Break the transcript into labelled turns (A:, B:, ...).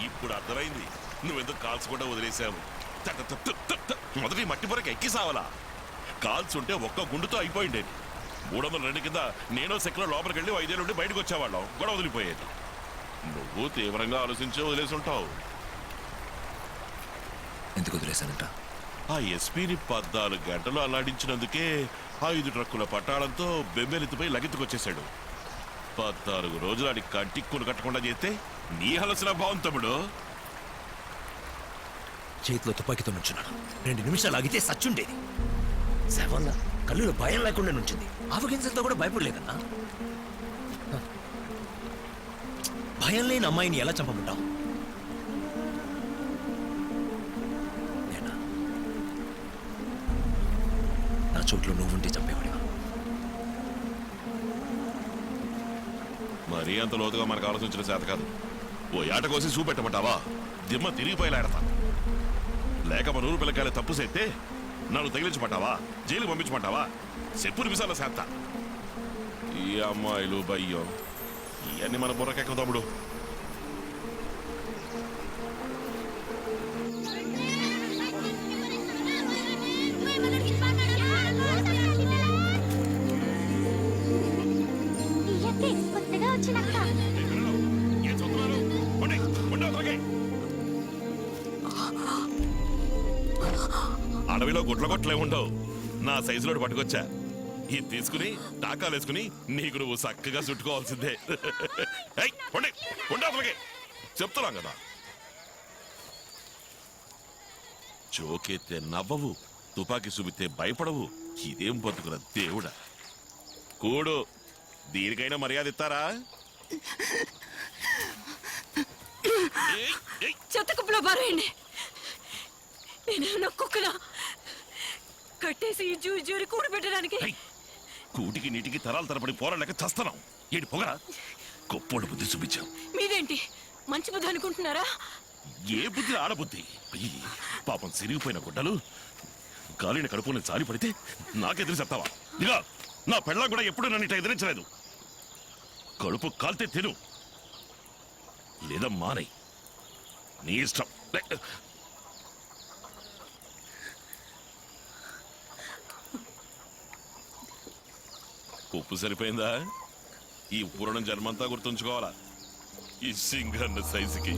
A: ఇప్పుడు అర్థమైంది నువ్వెందుకు కాల్చకుండా వదిలేసావు. మొదటి మట్టి పొరకి ఎక్కి సావలా. కాల్చుంటే ఒక్క గుండుతో అయిపోయిండేది. 302 కింద నేనో సెక్లో లోపలికి వెళ్ళి 5 ఏళ్ళ నుండి బయటకు వచ్చేవాళ్ళం. గొడవ వదిలిపోయేది. నువ్వు తీవ్రంగా ఆలోచించే వదిలేసి ఉంటావు.
B: ఎందుకు వదిలేశానంట?
A: ఆ ఎస్పీని 14 గంటలు అల్లాడించినందుకే 5 ట్రక్కుల పట్టాడంతో బెంబెలెత్తిపోయి లగెత్తుకొచ్చేశాడు. 14 రోజులు ఆడి కంటిక్కులు కట్టకుండా చేస్తే నీ హలసిన భావం తమ్ముడు.
B: చేతిలో తుపాకీతో నుంచున్నాడు. 2 నిమిషాలు ఆగితే సచ్చుండేది. శవంగా కళ్ళులో భయం లేకుండా నుంచింది. ఆవగింజలతో కూడా భయపడలేదన్నా. భయం లేని అమ్మాయిని ఎలా చంపమంటావు? నేనా? నా చోట్లో నువ్వుంటే చంపేవాడివా?
A: మరీ అంత లోతుగా మనకు ఆలోచించిన చేత కాదు. ఓ ఏట కోసి చూపెట్టమంటావా? దిమ్మ తిరిగిపోయేలాడతా. లేక మన ఊరు పిల్లకాయలు తప్పు చేస్తే నన్ను తగిలించమంటావా? జైలు పంపించమంటావా? చెప్పు నిమిషాల శాంత. ఈ అమ్మాయిలు భయ్యం ఇవన్నీ మన బుర్రకెక్క తమ్ముడు. అడవిలో గుట్లగొట్లే ఉండవు. నా సైజులో పట్టుకొచ్చా. ఇది తీసుకుని టాకాలు వేసుకుని నీకు నువ్వు చక్కగా చుట్టుకోవాల్సిందే. చెప్తున్నాం కదా. చోకెత్తే నవ్వవు, తుపాకీ చూపితే భయపడవు. ఇదేం బతుకురా దేవుడా. కూడు, దీనికైనా మర్యాద ఇస్తారా?
C: చెత్త కుప్పలో పారేయండి. నేనేమన్నా కుక్కలా కట్టేసి జూరి కూడి పెట్టడానికి?
A: కూటికి నీటికి తరాలు తరబడి పోరాలేక చస్తున్నాం. ఏంటి పొగ? గొప్పోడు బుద్ధి చూపించావు.
C: మీదేంటి మంచి బుద్ధి అనుకుంటున్నారా?
A: ఏ బుద్ధి ఆడబుద్ధి. పాపం సిరిగిపోయిన గుడ్డలు గాలిని కడుపుని జారి పడితే నాకెదురు చెప్తావా? ఇదిగా నా పెళ్ళం కూడా ఎప్పుడు నన్ను ఇట్లా ఎదిరించలేదు. కడుపు కాల్తే తిను, లేదా మానై, నీ ఇష్టం. ఉప్పు సరిపోయిందా? ఈ పూరణం జన్మంతా గుర్తుంచుకోవాలా ఈ సింగన్న సైజుకి.